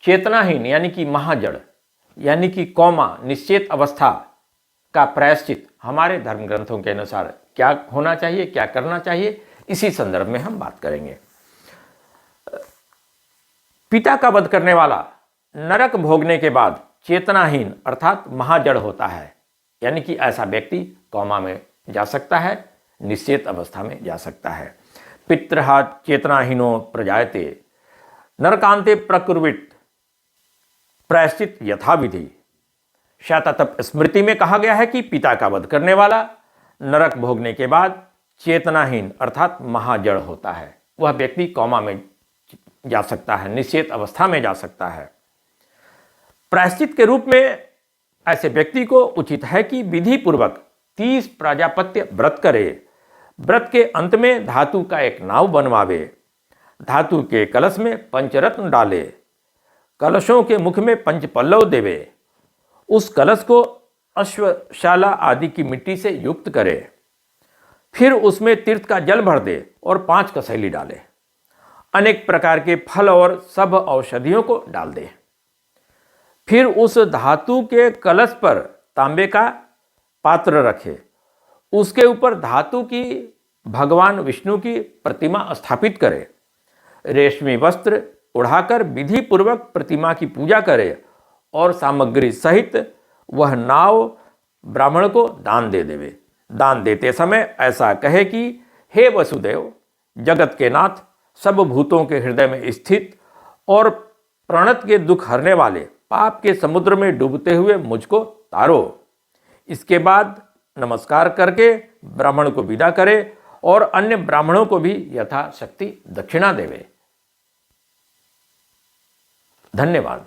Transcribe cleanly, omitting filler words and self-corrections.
चेतनाहीन यानी कि महाजड़ यानी कि कौमा निश्चेत अवस्था का प्रायश्चित हमारे धर्म ग्रंथों के अनुसार क्या होना चाहिए, क्या करना चाहिए, इसी संदर्भ में हम बात करेंगे। पिता का वध करने वाला नरक भोगने के बाद चेतनाहीन अर्थात महाजड़ होता है, यानी कि ऐसा व्यक्ति कौमा में जा सकता है, निश्चेत अवस्था में जा सकता है। पितृहा चेतनाहीनो प्रजायते नरकांते प्रकुर्वित प्रायश्चित यथाविधि। शाततप स्मृति में कहा गया है कि पिता का वध करने वाला नरक भोगने के बाद चेतनाहीन अर्थात महाजड़ होता है, वह व्यक्ति कौमा में जा सकता है, निश्चेत अवस्था में जा सकता है। प्रायश्चित के रूप में ऐसे व्यक्ति को उचित है कि विधि पूर्वक 30 प्राजापत्य व्रत करे। व्रत के अंत में धातु का एक नाव बनवावे, धातु के कलश में पंचरत्न डाले, कलशों के मुख में पंचपल्लव देवे, उस कलश को अश्वशाला आदि की मिट्टी से युक्त करे, फिर उसमें तीर्थ का जल भर दे और 5 कसैली डाले, अनेक प्रकार के फल और सब औषधियों को डाल दे। फिर उस धातु के कलश पर तांबे का पात्र रखे, उसके ऊपर धातु की भगवान विष्णु की प्रतिमा स्थापित करे, रेशमी वस्त्र उड़ाकर विधि पूर्वक प्रतिमा की पूजा करे और सामग्री सहित वह नाव ब्राह्मण को दान दे देवे। दान देते समय ऐसा कहे कि हे वसुदेव, जगत के नाथ, सब भूतों के हृदय में स्थित और प्रणत के दुख हरने वाले पाप के समुद्र में डूबते हुए मुझको तारो। इसके बाद नमस्कार करके ब्राह्मण को विदा करे और अन्य ब्राह्मणों को भी यथाशक्ति दक्षिणा देवे। धन्यवाद।